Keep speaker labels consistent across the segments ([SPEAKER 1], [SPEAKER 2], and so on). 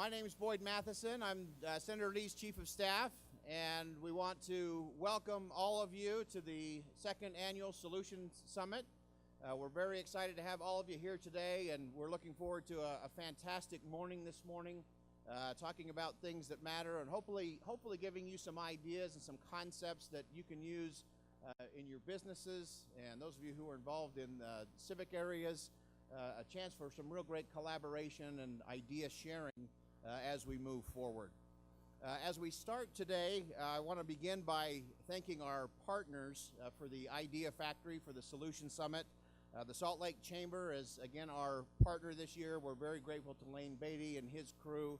[SPEAKER 1] My name is Matheson. I'm Senator Lee's Chief of Staff, and we want to welcome all of you to the second annual Solutions Summit. We're very excited to have all of you here today, and we're looking forward to a fantastic morning this morning, talking about things that matter, and hopefully giving you some ideas and some concepts that you can use in your businesses, and those of you who are involved in civic areas, a chance for some real great collaboration and idea sharing as we move forward. As we start today, I want to begin by thanking our partners for the Idea Factory for the Solution Summit. The Salt Lake Chamber is, again, our partner this year. We're very grateful to Beattie and his crew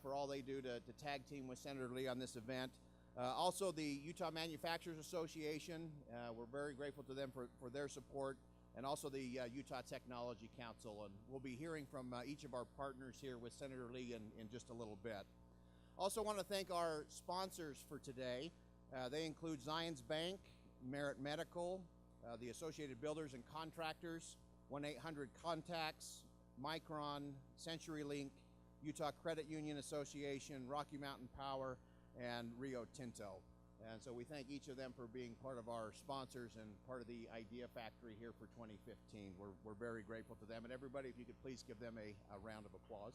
[SPEAKER 1] for all they do to tag team with Senator Lee on this event. Also, the Utah Manufacturers Association, we're very grateful to them for their support, and also the Utah Technology Council. And we'll be hearing from each of our partners here with Senator Lee in just a little bit. Also want to thank our sponsors for today. They include Zions Bank, Merit Medical, the Associated Builders and Contractors, 1-800-CONTACTS, Micron, CenturyLink, Utah Credit Union Association, Rocky Mountain Power, and Rio Tinto. And so we thank each of them for being part of our sponsors and part of the Idea Factory here for 2015. We're very grateful to them. And everybody, if you could please give them a round of applause.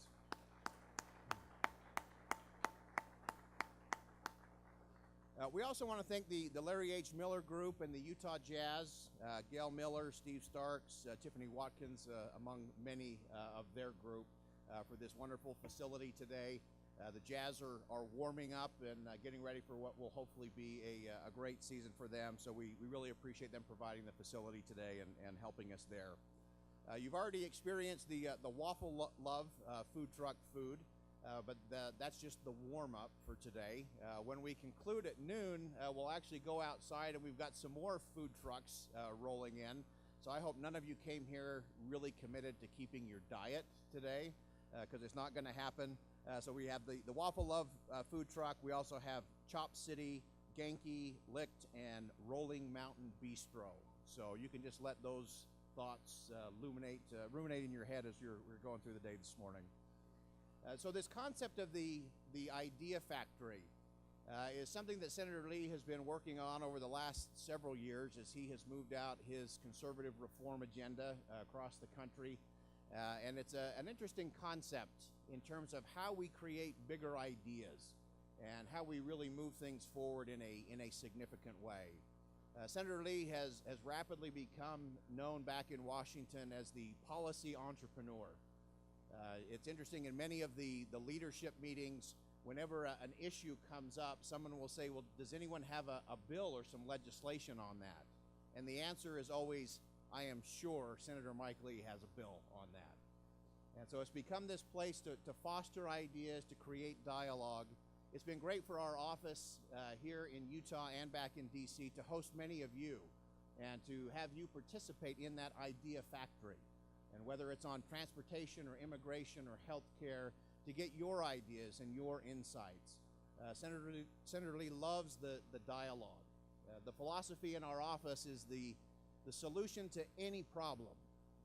[SPEAKER 1] We also want to thank the Larry H. Miller Group and the Utah Jazz, Gail Miller, Steve Starks, Tiffany Watkins, among many of their group for this wonderful facility today. The Jazz are warming up and getting ready for what will hopefully be a great season for them. So we really appreciate them providing the facility today and helping us there. You've already experienced the Waffle Love food truck food, but that's just the warm-up for today. When we conclude at noon, we'll actually go outside, and we've got some more food trucks rolling in. So I hope none of you came here really committed to keeping your diet today, because it's not going to happen. So we have the Waffle Love food truck. We also have Chop City, Genki, Licked, and Rolling Mountain Bistro. So you can just let those thoughts ruminate in your head as we're going through the day this morning. So this concept of the Idea Factory is something that Senator Lee has been working on over the last several years as he has moved out his conservative reform agenda across the country. And it's an interesting concept in terms of how we create bigger ideas and how we really move things forward in a significant way. Senator Lee has rapidly become known back in Washington as the policy entrepreneur. It's interesting, in many of the leadership meetings, whenever an issue comes up, someone will say, well, does anyone have a bill or some legislation on that? And the answer is always, I am sure Senator Mike Lee has a bill on that. And so it's become this place to foster ideas, to create dialogue. It's been great for our office here in Utah and back in D.C. to host many of you and to have you participate in that Idea Factory. And whether it's on transportation or immigration or healthcare, to get your ideas and your insights. Senator Lee loves the dialogue. The philosophy in our office is the solution to any problem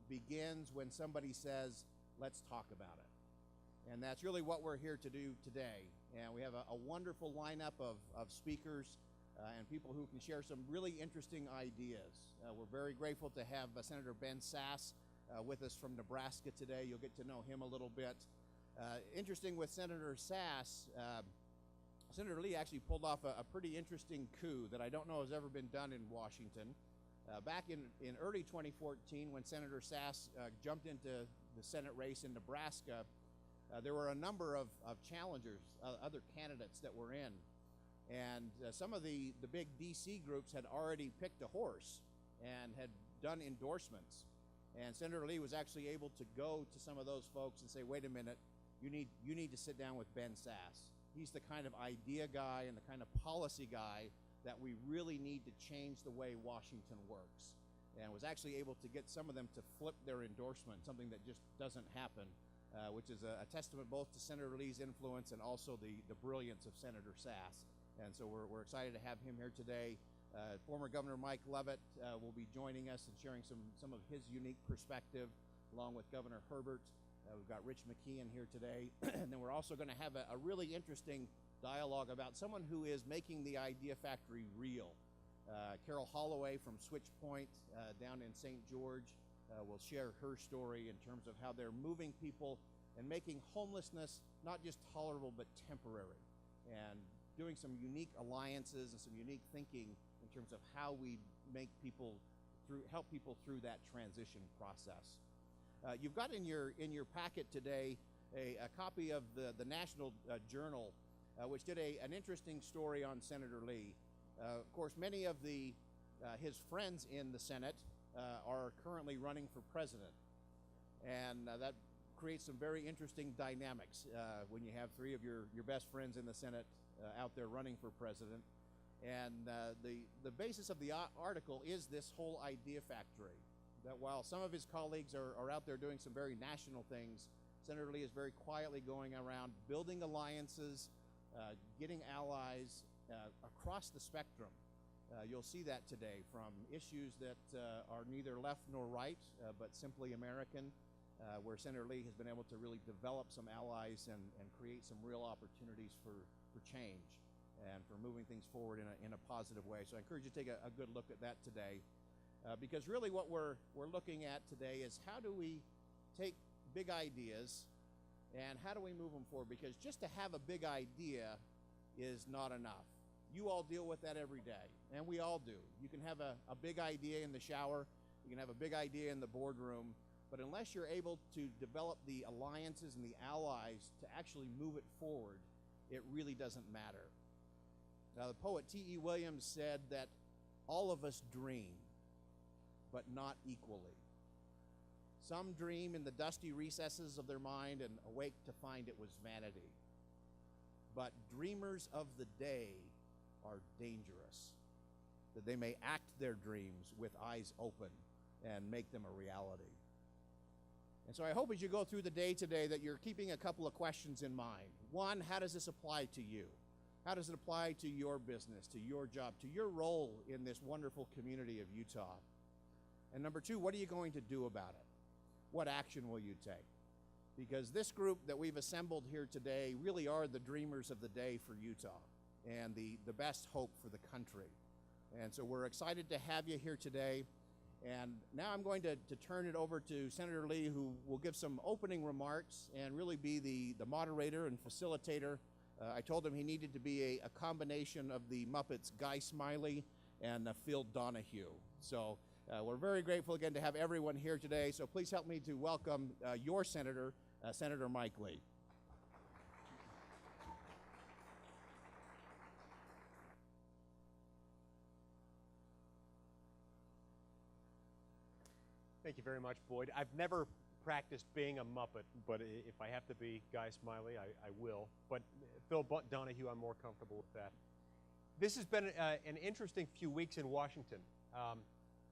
[SPEAKER 1] begins when somebody says, let's talk about it. And that's really what we're here to do today. And we have a wonderful lineup of speakers and people who can share some really interesting ideas. We're very grateful to have Senator Ben Sasse with us from Nebraska today. You'll get to know him a little bit. Interesting with Senator Sasse, Senator Lee actually pulled off a pretty interesting coup that I don't know has ever been done in Washington. Back in early 2014, when Senator Sasse jumped into the Senate race in Nebraska, there were a number of challengers, other candidates that were in. And some of the big D.C. groups had already picked a horse and had done endorsements. And Senator Lee was actually able to go to some of those folks and say, wait a minute, you need to sit down with Ben Sasse. He's the kind of idea guy and the kind of policy guy that we really need to change the way Washington works. And was actually able to get some of them to flip their endorsement, something that just doesn't happen, which is a testament both to Senator Lee's influence and also the brilliance of Senator Sasse. And so we're excited to have him here today. Former Governor Mike Leavitt will be joining us and sharing some of his unique perspective, along with Governor Herbert. We've got Rich McKeon here today, and then we're also going to have a really interesting dialogue about someone who is making the Idea Factory real. Carol Holloway from Switch Point down in St. George will share her story in terms of how they're moving people and making homelessness not just tolerable but temporary, and doing some unique alliances and some unique thinking in terms of how we help people through that transition process. You've got in your packet today a copy of the National Journal, which did an interesting story on Senator Lee. Of course, many of his friends in the Senate are currently running for president, and that creates some very interesting dynamics when you have three of your best friends in the Senate out there running for president. And the basis of the article is this whole Idea Factory, that while some of his colleagues are out there doing some very national things, Senator Lee is very quietly going around building alliances, getting allies across the spectrum. You'll see that today, from issues that are neither left nor right, but simply American, where Senator Lee has been able to really develop some allies and create some real opportunities for change and for moving things forward in a positive way. So I encourage you to take a good look at that today, because really what we're looking at today is how do we take big ideas and how do we move them forward? Because just to have a big idea is not enough. You all deal with that every day, and we all do. You can have a big idea in the shower, you can have a big idea in the boardroom, but unless you're able to develop the alliances and the allies to actually move it forward, it really doesn't matter. Now, the poet T.E. Williams said that all of us dream, but not equally. Some dream in the dusty recesses of their mind and awake to find it was vanity. But dreamers of the day are dangerous, that they may act their dreams with eyes open and make them a reality. And so I hope as you go through the day today that you're keeping a couple of questions in mind. One, how does this apply to you? How does it apply to your business, to your job, to your role in this wonderful community of Utah? And number two, what are you going to do about it? What action will you take? Because this group that we've assembled here today really are the dreamers of the day for Utah and the best hope for the country. And so we're excited to have you here today. And now I'm going to turn it over to Senator Lee, who will give some opening remarks and really be the moderator and facilitator. I told him he needed to be a combination of the Muppets Guy Smiley and Phil Donahue. So we're very grateful again to have everyone here today. So please help me to welcome your senator, Senator Mike Lee.
[SPEAKER 2] Thank you very much, Boyd. I've never practiced being a Muppet, but if I have to be Guy Smiley, I will. But Phil Donahue, I'm more comfortable with that. This has been an interesting few weeks in Washington.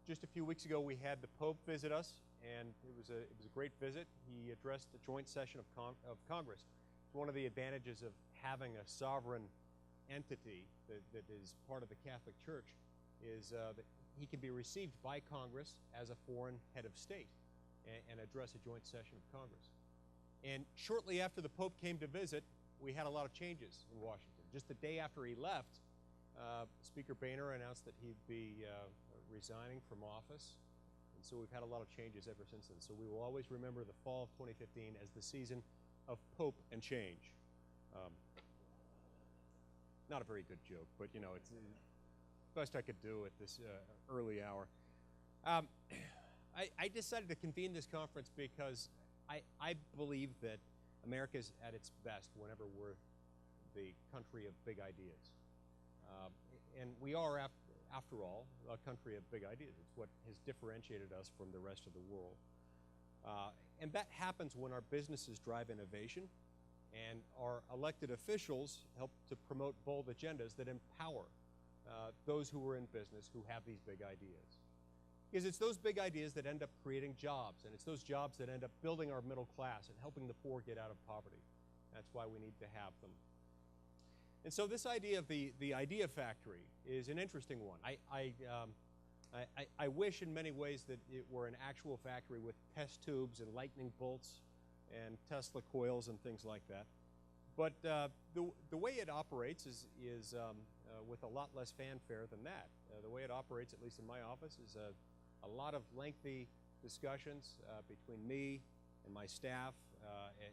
[SPEAKER 2] Just a few weeks ago, we had the Pope visit us, and it was a great visit. He addressed the joint session of Congress. It's one of the advantages of having a sovereign entity that is part of the Catholic Church is that he can be received by Congress as a foreign head of state and address a joint session of Congress. And shortly after the Pope came to visit, we had a lot of changes in Washington. Just the day after he left, Speaker Boehner announced that he'd be resigning from office. And so we've had a lot of changes ever since then. So we will always remember the fall of 2015 as the season of Pope and change. Not a very good joke, but you know, it's best I could do at this early hour. I decided to convene this conference because I believe that America is at its best whenever we're the country of big ideas. And we are, after all, a country of big ideas. It's what has differentiated us from the rest of the world. And that happens when our businesses drive innovation and our elected officials help to promote bold agendas that empower those who are in business who have these big ideas. Because it's those big ideas that end up creating jobs, and it's those jobs that end up building our middle class and helping the poor get out of poverty. That's why we need to have them. And so this idea of the Idea Factory is an interesting one. I wish in many ways that it were an actual factory with test tubes and lightning bolts and Tesla coils and things like that. But the way it operates is with a lot less fanfare than that. The way it operates, at least in my office, is a lot of lengthy discussions between me and my staff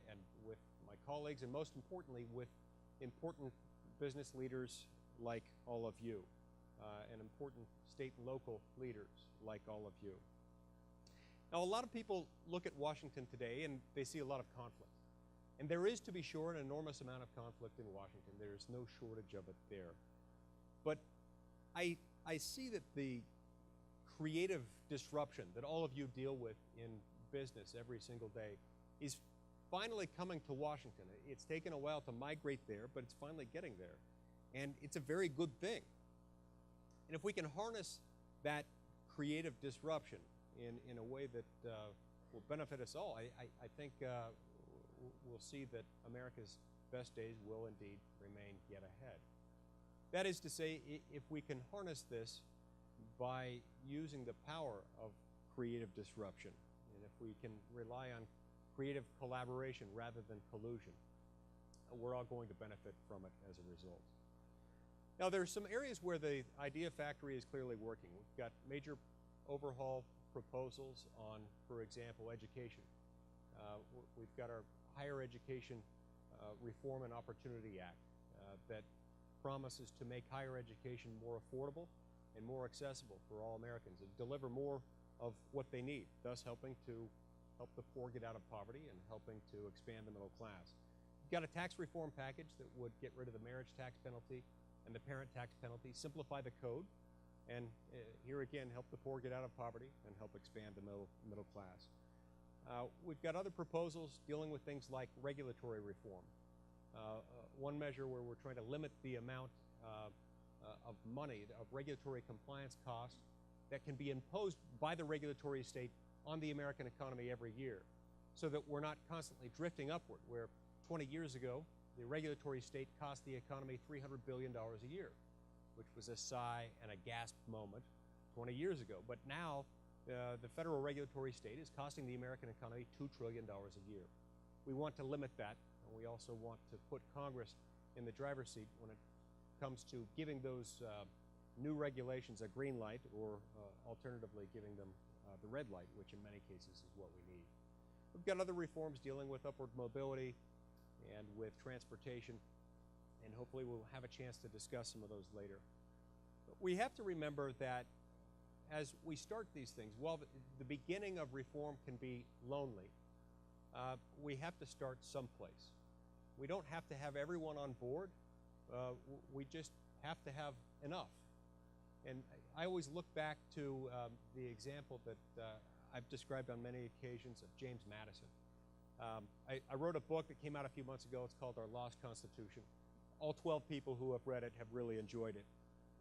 [SPEAKER 2] and with my colleagues, and most importantly with important business leaders like all of you, and important state and local leaders like all of you. Now, a lot of people look at Washington today and they see a lot of conflict. And there is, to be sure, an enormous amount of conflict in Washington. There's no shortage of it there. But I see that the creative disruption that all of you deal with in business every single day is finally coming to Washington. It's taken a while to migrate there, but it's finally getting there. And it's a very good thing. And if we can harness that creative disruption in a way that will benefit us all, I think we'll see that America's best days will indeed remain yet ahead. That is to say, if we can harness this by using the power of creative disruption, and if we can rely on creative collaboration rather than collusion, we're all going to benefit from it as a result. Now, there's some areas where the Idea Factory is clearly working. We've got major overhaul proposals on, for example, education. We've got our Higher Education Reform and Opportunity Act that promises to make higher education more affordable and more accessible for all Americans and deliver more of what they need, thus helping to help the poor get out of poverty and helping to expand the middle class. We've got a tax reform package that would get rid of the marriage tax penalty and the parent tax penalty, simplify the code, and here again, help the poor get out of poverty and help expand the middle class. We've got other proposals dealing with things like regulatory reform. One measure where we're trying to limit the amount of money, of regulatory compliance costs that can be imposed by the regulatory state on the American economy every year, so that we're not constantly drifting upward, where 20 years ago, the regulatory state cost the economy $300 billion a year, which was a sigh and a gasp moment 20 years ago. But now, the federal regulatory state is costing the American economy $2 trillion a year. We want to limit that, and we also want to put Congress in the driver's seat when it comes to giving those new regulations a green light, or alternatively giving them the red light, which in many cases is what we need. We've got other reforms dealing with upward mobility and with transportation, and hopefully we'll have a chance to discuss some of those later. But we have to remember that as we start these things, while the beginning of reform can be lonely, we have to start someplace. We don't have to have everyone on board. We just have to have enough. And I always look back to the example that I've described on many occasions of James Matheson. I wrote a book that came out a few months ago. It's called Our Lost Constitution. All 12 people who have read it have really enjoyed it.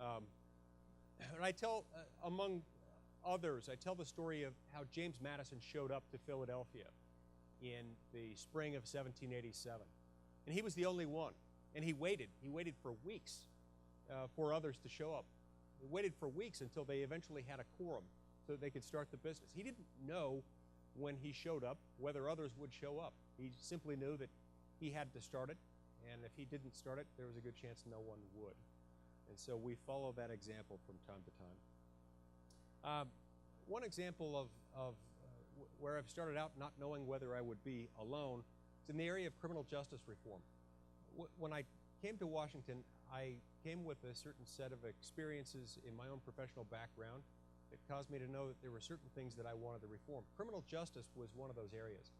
[SPEAKER 2] And I tell, among others, I tell the story of how James Matheson showed up to Philadelphia in the spring of 1787. And he was the only one. And he waited. He waited for weeks for others to show up. He waited for weeks until they eventually had a quorum so that they could start the business. He didn't know when he showed up whether others would show up. He simply knew that he had to start it, and if he didn't start it, there was a good chance no one would. And so we follow that example from time to time. One example of where I've started out not knowing whether I would be alone is in the area of criminal justice reform. When I came to Washington, I came with a certain set of experiences in my own professional background that caused me to know that there were certain things that I wanted to reform. Criminal justice was one of those areas.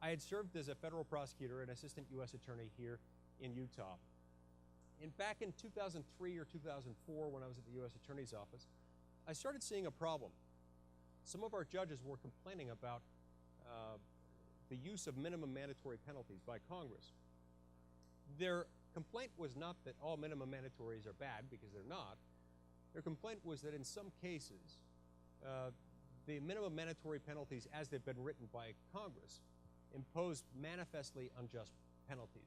[SPEAKER 2] I had served as a federal prosecutor and assistant U.S. attorney here in Utah. And back in 2003 or 2004, when I was at the U.S. Attorney's Office, I started seeing a problem. Some of our judges were complaining about the use of minimum mandatory penalties by Congress. Their complaint was not that all minimum mandatories are bad, because they're not. Their complaint was that in some cases, the minimum mandatory penalties, as they've been written by Congress, impose manifestly unjust penalties.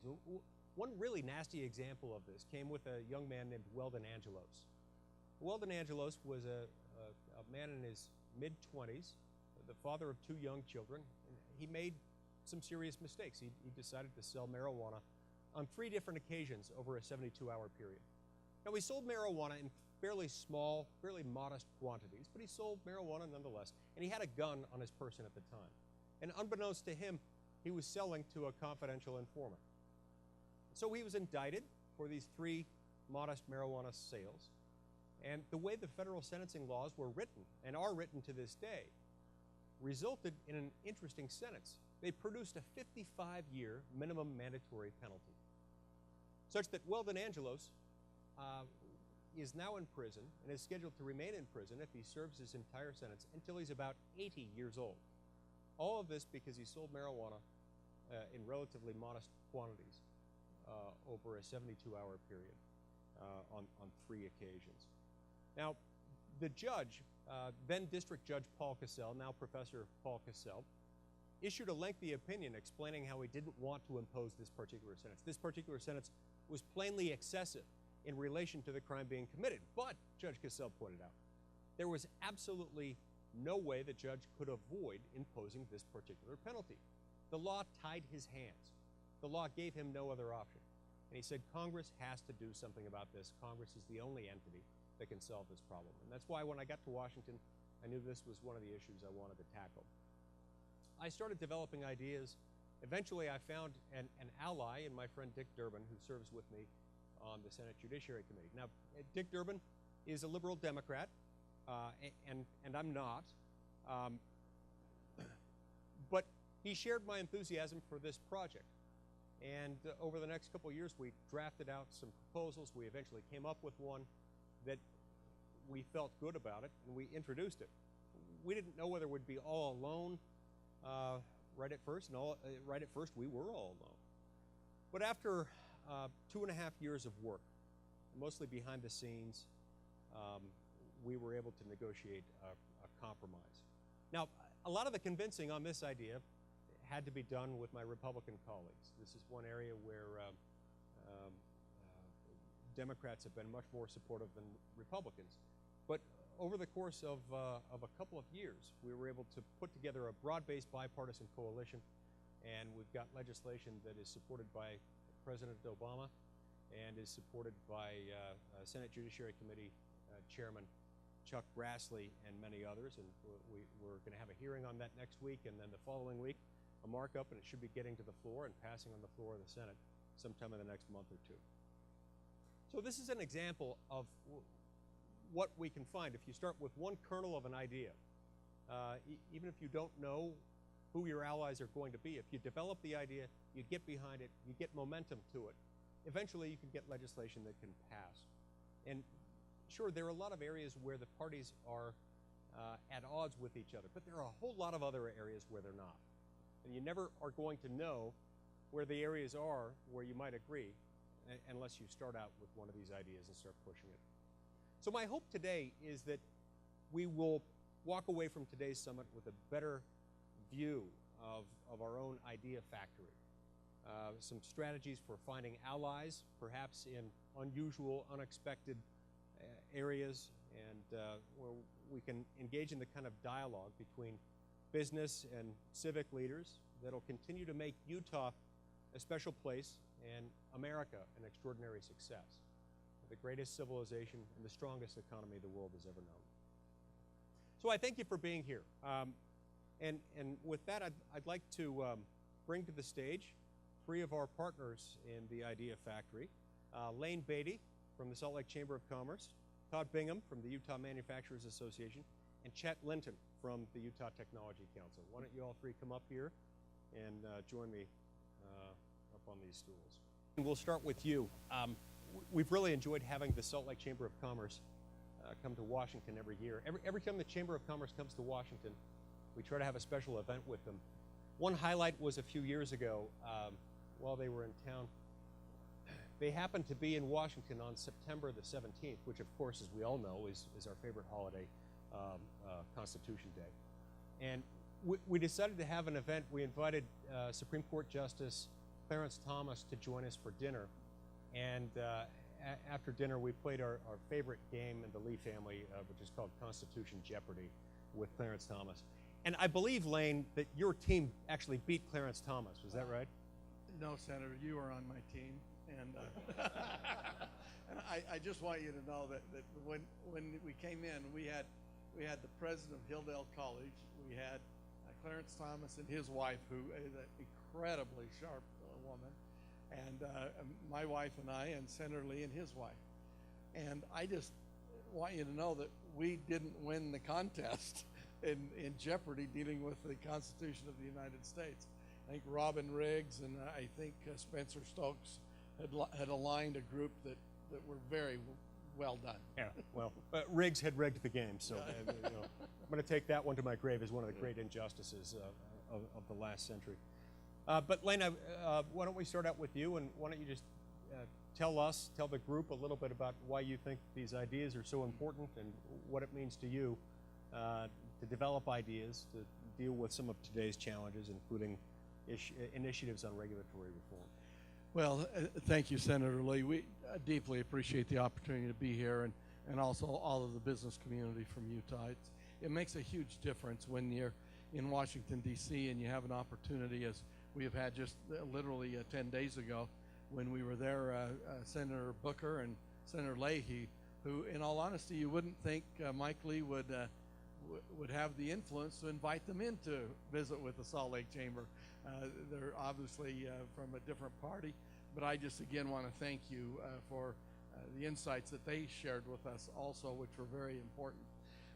[SPEAKER 2] One really nasty example of this came with a young man named Weldon Angelos. Weldon Angelos was a man in his mid-20s, the father of 2 young children. And he made some serious mistakes. He decided to sell marijuana on 3 different occasions over a 72-hour period. Now, he sold marijuana in fairly small, fairly modest quantities, but he sold marijuana nonetheless, and he had a gun on his person at the time. And unbeknownst to him, he was selling to a confidential informant. So he was indicted for these 3 modest marijuana sales. And the way the federal sentencing laws were written, and are written to this day, resulted in an interesting sentence. They produced a 55-year minimum mandatory penalty, such that Weldon Angelos is now in prison and is scheduled to remain in prison if he serves his entire sentence until he's about 80 years old. All of this because he sold marijuana in relatively modest quantities over a 72-hour period on 3 occasions. Now, the judge, then District Judge Paul Cassell, now Professor Paul Cassell, issued a lengthy opinion explaining how he didn't want to impose this particular sentence. This particular sentence was plainly excessive in relation to the crime being committed. But, Judge Cassell pointed out, there was absolutely no way the judge could avoid imposing this particular penalty. The law tied his hands. The law gave him no other option. And he said, Congress has to do something about this. Congress is the only entity that can solve this problem. And that's why when I got to Washington, I knew this was one of the issues I wanted to tackle. I started developing ideas. Eventually, I found an ally in my friend Dick Durbin, who serves with me on the Senate Judiciary Committee. Now, Dick Durbin is a liberal Democrat, and I'm not. But he shared my enthusiasm for this project. And over the next couple of years, we drafted out some proposals. We eventually came up with one that we felt good about it, and we introduced it. We didn't know whether we'd be all alone right at first, and right at first we were all alone. But after 2.5 years of work, mostly behind the scenes, we were able to negotiate a compromise. Now, a lot of the convincing on this idea had to be done with my Republican colleagues. This is one area where Democrats have been much more supportive than Republicans. But over the course of a couple of years, we were able to put together a broad-based bipartisan coalition, and we've got legislation that is supported by President Obama and is supported by Senate Judiciary Committee Chairman Chuck Grassley and many others. And we're going to have a hearing on that next week, and then the following week, a markup, and it should be getting to the floor and passing on the floor of the Senate sometime in the next month or 2. So this is an example of what we can find if you start with one kernel of an idea. Even if you don't know who your allies are going to be, if you develop the idea, you get behind it, you get momentum to it, eventually you can get legislation that can pass. And sure, there are a lot of areas where the parties are at odds with each other, but there are a whole lot of other areas where they're not. And you never are going to know where the areas are where you might agree unless you start out with one of these ideas and start pushing it. So my hope today is that we will walk away from today's summit with a better view of our own idea factory. Some strategies for finding allies, perhaps in unusual, unexpected areas, and where we can engage in the kind of dialogue between business and civic leaders that'll continue to make Utah a special place and America an extraordinary success, the greatest civilization and the strongest economy the world has ever known. So I thank you for being here. And with that, I'd like to bring to the stage 3 of our partners in the Idea Factory. Lane Beattie from the Salt Lake Chamber of Commerce, Todd Bingham from the Utah Manufacturers Association, and Chet Linton from the Utah Technology Council. Why don't you all 3 come up here and join me up on these stools. And we'll start with you. We've really enjoyed having the Salt Lake Chamber of Commerce come to Washington every year. Every time the Chamber of Commerce comes to Washington, we try to have a special event with them. One highlight was a few years ago while they were in town. They happened to be in Washington on September the 17th, which of course, as we all know, is our favorite holiday, Constitution Day. And we decided to have an event. We invited Supreme Court Justice Clarence Thomas to join us for dinner. And after dinner, we played our favorite game in the Lee family, which is called Constitution Jeopardy, with Clarence Thomas. And I believe, Lane, that your team actually beat Clarence Thomas. Was that right?
[SPEAKER 3] No, Senator, you are on my team, and and I just want you to know that when we came in, we had the president of Hilldale College, we had Clarence Thomas and his wife, who is an incredibly sharp woman, and my wife and I, and Senator Lee and his wife. And I just want you to know that we didn't win the contest in jeopardy dealing with the Constitution of the United States. I think Robin Riggs and I think Spencer Stokes had aligned a group that were very well done.
[SPEAKER 2] Yeah, well, Riggs had rigged the game, so I'm going to take that one to my grave as one of the great injustices of the last century. But Lane, why don't we start out with you, and why don't you just tell the group a little bit about why you think these ideas are so important and what it means to you to develop ideas to deal with some of today's challenges, including initiatives on regulatory reform.
[SPEAKER 3] Well, thank you, Senator Lee. We deeply appreciate the opportunity to be here, and also all of the business community from Utah. It makes a huge difference when you're in Washington, D.C., and you have an opportunity, as we have had just literally 10 days ago when we were there, Senator Booker and Senator Leahy, who, in all honesty, you wouldn't think Mike Lee would have the influence to invite them in to visit with the Salt Lake Chamber. They're obviously from a different party, but I just again want to thank you for the insights that they shared with us also, which were very important.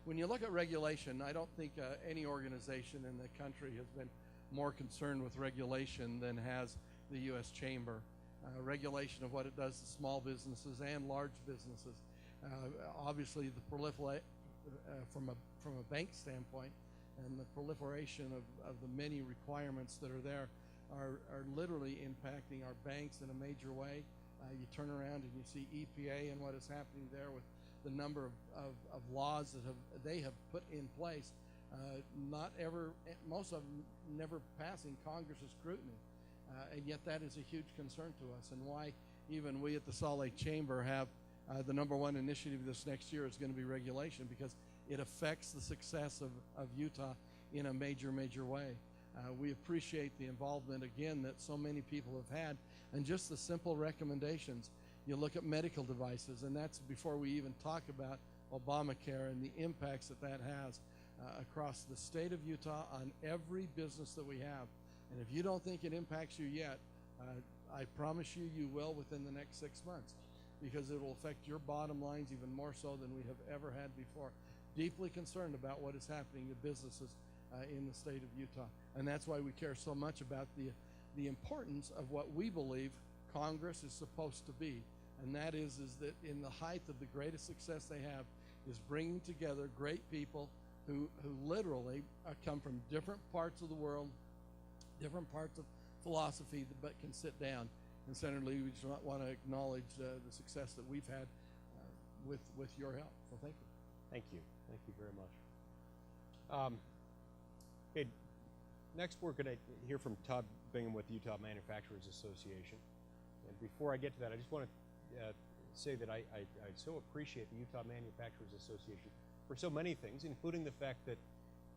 [SPEAKER 3] When you look at regulation, I don't think any organization in the country has been more concerned with regulation than has the U.S. Chamber. Regulation of what it does to small businesses and large businesses. Obviously, the proliferation from a bank standpoint, and the proliferation of the many requirements that are there are literally impacting our banks in a major way. You turn around and you see EPA and what is happening there with the number of laws that they have put in place, most of them never passing Congress's scrutiny. And yet that is a huge concern to us, and why even we at the Salt Lake Chamber have the #1 initiative this next year is going to be regulation, because it affects the success of Utah in a major way. We appreciate the involvement, again, that so many people have had, and just the simple recommendations. You look at medical devices, and that's before we even talk about Obamacare and the impacts that has across the state of Utah on every business that we have. And if you don't think it impacts you yet, I promise you will within the next 6 months, because it will affect your bottom lines even more so than we have ever had before. Deeply concerned about what is happening to businesses in the state of Utah. And that's why we care so much about the importance of what we believe Congress is supposed to be. And that is that in the height of the greatest success they have is bringing together great people who literally come from different parts of the world, different parts of philosophy, but can sit down. And Senator Lee, we just want to acknowledge the success that we've had with your help. So thank you.
[SPEAKER 2] Thank you. Thank you very much. Okay, next we're going to hear from Todd Bingham with Utah Manufacturers Association. And before I get to that, I just want to say that I so appreciate the Utah Manufacturers Association for so many things, including the fact that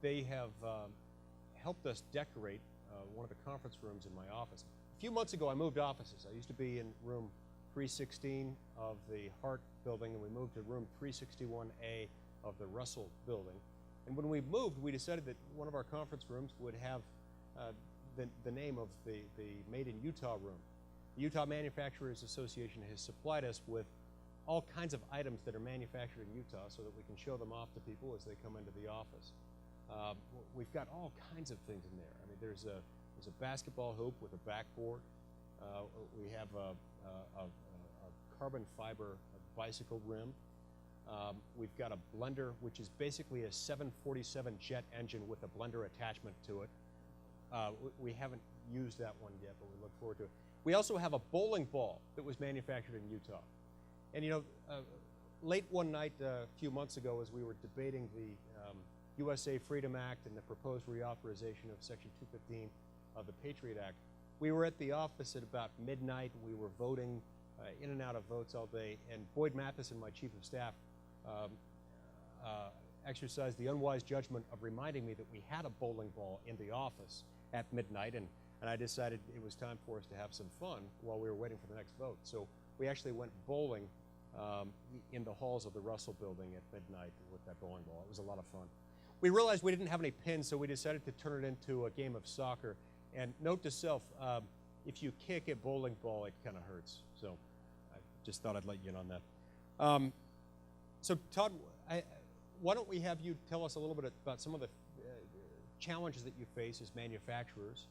[SPEAKER 2] they have helped us decorate one of the conference rooms in my office. A few months ago, I moved offices. I used to be in room 316 of the Hart building, and we moved to room 361A of the Russell building. And when we moved, we decided that one of our conference rooms would have the name of the Made in Utah room. The Utah Manufacturers Association has supplied us with all kinds of items that are manufactured in Utah so that we can show them off to people as they come into the office. We've got all kinds of things in there. I mean, there's a basketball hoop with a backboard. We have a carbon fiber bicycle rim. We've got a blender, which is basically a 747 jet engine with a blender attachment to it. We haven't used that one yet, but we look forward to it. We also have a bowling ball that was manufactured in Utah. And you know, late one night a few months ago, as we were debating the USA Freedom Act and the proposed reauthorization of Section 215 of the Patriot Act, we were at the office at about midnight. We were voting in and out of votes all day, and Boyd Matheson, my chief of staff, exercised the unwise judgment of reminding me that we had a bowling ball in the office at midnight, and I decided it was time for us to have some fun while we were waiting for the next vote. So we actually went bowling in the halls of the Russell building at midnight with that bowling ball. It was a lot of fun. We realized we didn't have any pins, so we decided to turn it into a game of soccer. And note to self, if you kick a bowling ball, it kind of hurts. So I just thought I'd let you in on that. So Todd, why don't we have you tell us a little bit about some of the challenges that you face as manufacturers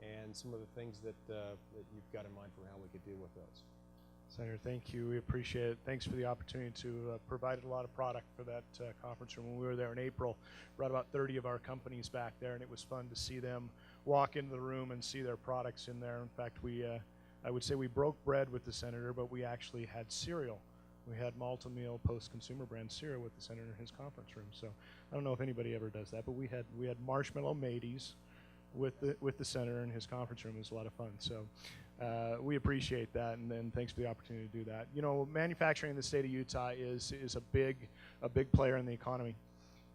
[SPEAKER 2] and some of the things that you've got in mind for how we could deal with those.
[SPEAKER 4] Senator, thank you. We appreciate it. Thanks for the opportunity to provide a lot of product for that conference room. When we were there in April, brought about 30 of our companies back there, and it was fun to see them walk into the room and see their products in there. In fact, I would say we broke bread with the senator, but we actually had cereal. We had multi-meal post-consumer brand cereal with the senator in his conference room. So I don't know if anybody ever does that, but we had marshmallow mateys with the senator in his conference room. It was a lot of fun. So we appreciate that, and then thanks for the opportunity to do that. You know, manufacturing in the state of Utah is a big player in the economy.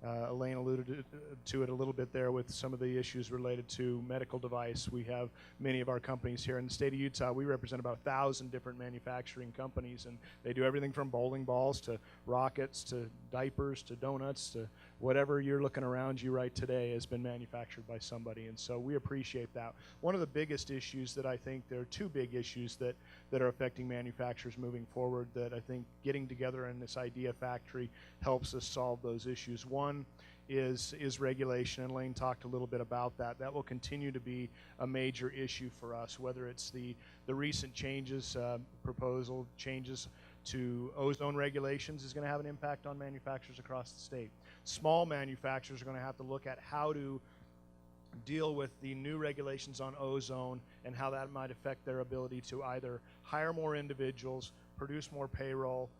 [SPEAKER 4] Elaine alluded to it a little bit there with some of the issues related to medical device. We have many of our companies here in the state of Utah. We represent about 1,000 different manufacturing companies, and they do everything from bowling balls to rockets to diapers to donuts to whatever you're looking around you right today has been manufactured by somebody, and so we appreciate that. One of the biggest issues that I think, there are two big issues that are affecting manufacturers moving forward that I think getting together in this idea factory helps us solve those issues. One is regulation, and Lane talked a little bit about that. That will continue to be a major issue for us, whether it's the recent changes, proposal changes to ozone regulations is going to have an impact on manufacturers across the state. Small manufacturers are going to have to look at how to deal with the new regulations on ozone and how that might affect their ability to either hire more individuals, produce more payroll,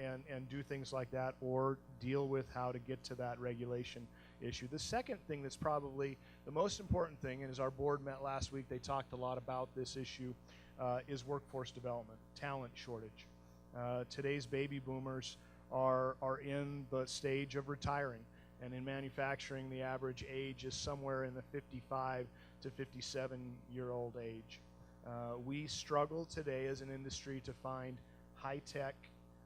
[SPEAKER 4] and do things like that, or deal with how to get to that regulation issue. The second thing that's probably the most important thing, and as our board met last week, they talked a lot about this issue, is workforce development, talent shortage. Today's baby boomers are in the stage of retiring, and in manufacturing the average age is somewhere in the 55 to 57-year-old age. We struggle today as an industry to find high-tech,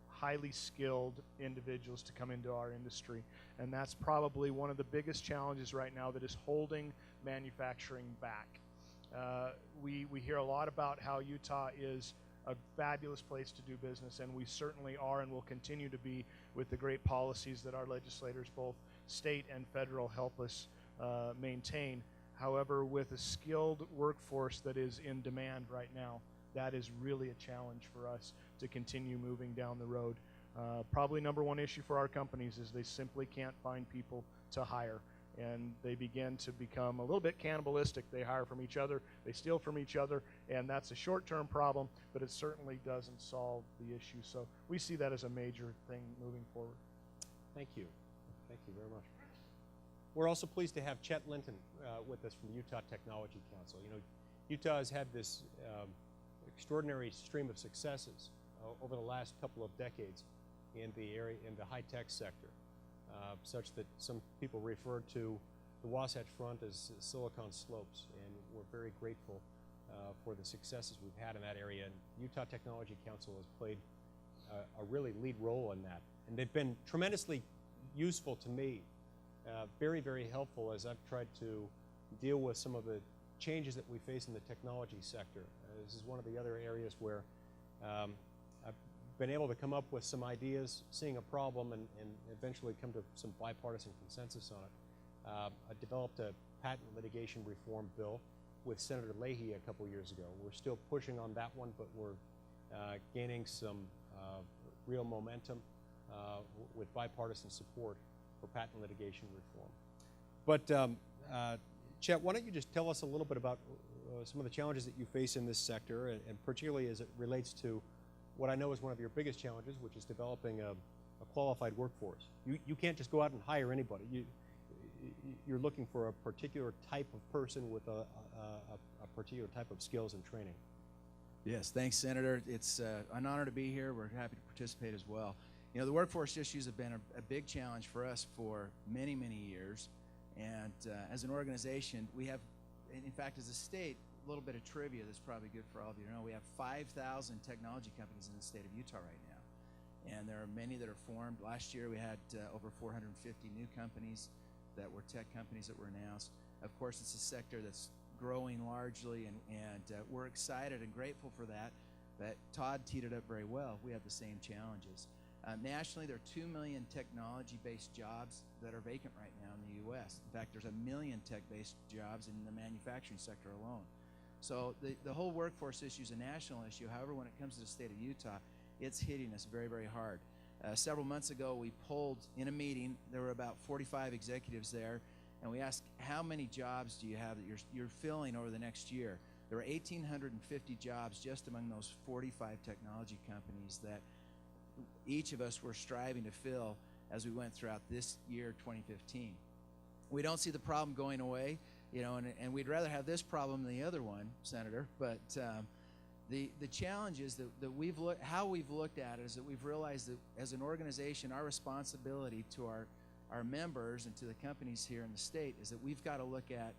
[SPEAKER 4] highly skilled individuals to come into our industry, and that's probably one of the biggest challenges right now that is holding manufacturing back. We hear a lot about how Utah is a fabulous place to do business, and we certainly are and will continue to be with the great policies that our legislators, both state and federal, help us maintain. However, with a skilled workforce that is in demand right now, that is really a challenge for us to continue moving down the road. Probably number one issue for our companies is they simply can't find people to hire, and they begin to become a little bit cannibalistic. They hire from each other, they steal from each other, and that's a short-term problem, but it certainly doesn't solve the issue. So we see that as a major thing moving forward.
[SPEAKER 2] Thank you. Thank you very much. We're also pleased to have Chet Linton with us from the Utah Technology Council. You know, Utah has had this extraordinary stream of successes over the last couple of decades in the high-tech sector, such that some people refer to the Wasatch Front as Silicon Slopes, and we're very grateful for the successes we've had in that area. And Utah Technology Council has played a really lead role in that, and they've been tremendously useful to me, very, very helpful as I've tried to deal with some of the changes that we face in the technology sector. This is one of the other areas where I've been able to come up with some ideas, seeing a problem, and eventually come to some bipartisan consensus on it. I developed a patent litigation reform bill with Senator Leahy a couple years ago. We're still pushing on that one, but we're gaining some real momentum with bipartisan support for patent litigation reform. But Chet, why don't you just tell us a little bit about some of the challenges that you face in this sector, and particularly as it relates to what I know is one of your biggest challenges, which is developing a qualified workforce. You can't just go out and hire anybody. You're looking for a particular type of person with a particular type of skills and training.
[SPEAKER 5] Yes, thanks, Senator. It's an honor to be here. We're happy to participate as well. You know, the workforce issues have been a big challenge for us for many, many years. And as an organization, we have, in fact, as a state, a little bit of trivia that's probably good for all of you to know. We have 5,000 technology companies in the state of Utah right now. And there are many that are formed. Last year, we had over 450 new companies that were tech companies that were announced. Of course, it's a sector that's growing largely, and we're excited and grateful for that. But Todd teed it up very well. We have the same challenges. Nationally, there are 2 million technology-based jobs that are vacant right now in the U.S. In fact, there's 1 million tech-based jobs in the manufacturing sector alone. So the whole workforce issue is a national issue. However, when it comes to the state of Utah, it's hitting us very, very hard. Several months ago, we polled in a meeting. There were about 45 executives there, and we asked, how many jobs do you have that you're filling over the next year? There were 1,850 jobs just among those 45 technology companies that each of us were striving to fill as we went throughout this year, 2015. We don't see the problem going away, you know, and we'd rather have this problem than the other one, Senator. But the challenge is that how we've looked at it is that we've realized that as an organization, our responsibility to our members and to the companies here in the state is that we've got to look at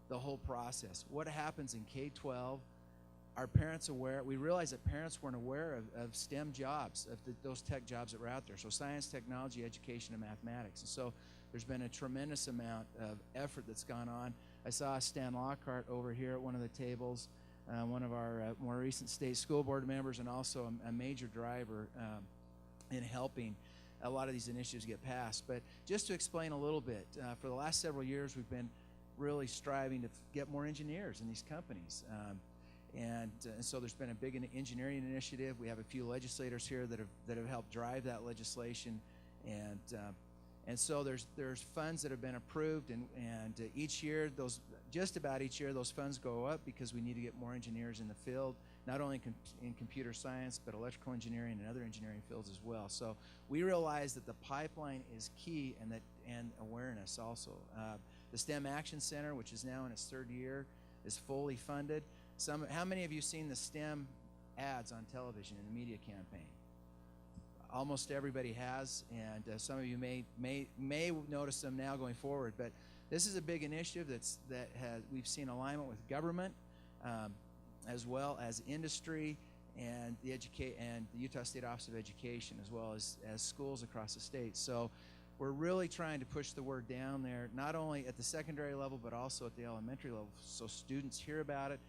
[SPEAKER 5] the whole process. What happens in K-12? Are parents aware? We realized that parents weren't aware of STEM jobs, of those tech jobs that were out there. So science, technology, education, and mathematics. And so there's been a tremendous amount of effort that's gone on. I saw Stan Lockhart over here at one of the tables, one of our more recent state school board members, and also a major driver in helping a lot of these initiatives get passed. But just to explain a little bit, for the last several years, we've been really striving to get more engineers in these companies. And so there's been a big engineering initiative. We have a few legislators here that have helped drive that legislation, and so there's funds that have been approved, and each year just about each year those funds go up because we need to get more engineers in the field, not only in computer science but electrical engineering and other engineering fields as well. So we realize that the pipeline is key, and awareness also. The STEM Action Center, which is now in its 3rd year, is fully funded. How many of you seen the STEM ads on television in the media campaign? Almost everybody has, and some of you may notice them now going forward. But this is a big initiative we've seen alignment with government, as well as industry and the Utah State Office of Education, as well as schools across the state. So we're really trying to push the word down there, not only at the secondary level but also at the elementary level, so students hear about it.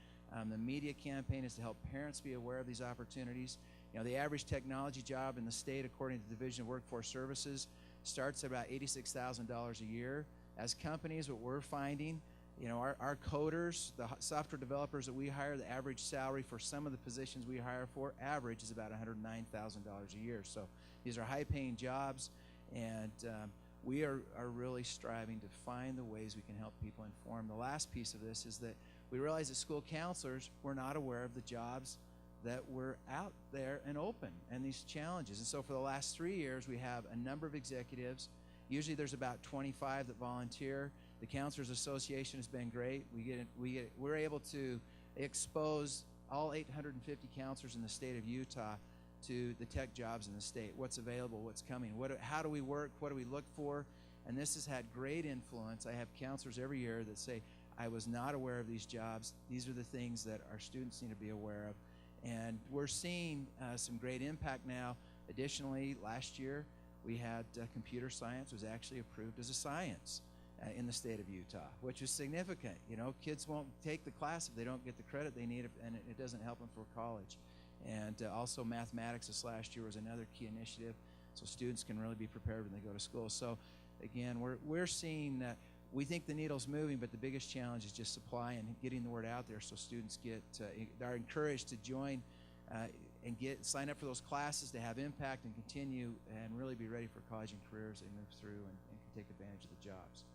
[SPEAKER 5] The media campaign is to help parents be aware of these opportunities. You know, the average technology job in the state, according to the Division of Workforce Services, starts at about $86,000 a year. As companies, what we're finding, you know, our coders, the software developers that we hire, the average salary for some of the positions we hire for, average is about $109,000 a year. So these are high-paying jobs, and we are really striving to find the ways we can help people inform. The last piece of this is that we realize that school counselors were not aware of the jobs that were out there and open and these challenges. And so for the last 3 years, we have a number of executives. Usually there's about 25 that volunteer. The Counselors Association has been great. We're able to expose all 850 counselors in the state of Utah to the tech jobs in the state, what's available, what's coming, how do we work, what do we look for, and this has had great influence. I have counselors every year that say, I was not aware of these jobs. These are the things that our students need to be aware of. And we're seeing some great impact now. Additionally, last year we had computer science was actually approved as a science in the state of Utah, which is significant. You know, kids won't take the class if they don't get the credit they need, and it doesn't help them for college. And also mathematics this last year was another key initiative, so students can really be prepared when they go to school. So again, we're seeing that. We think the needle's moving, but the biggest challenge is just supply and getting the word out there so students are encouraged to join and sign up for those classes to have impact and continue and really be ready for college and careers they move through and can take advantage of the jobs.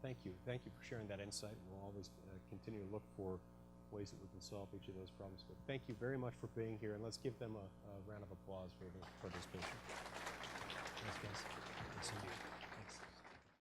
[SPEAKER 2] Thank you. Thank you for sharing that insight. We'll always continue to look for ways that we can solve each of those problems. But thank you very much for being here, and let's give them a round of applause for this patient. Thanks, guys. Thanks, indeed.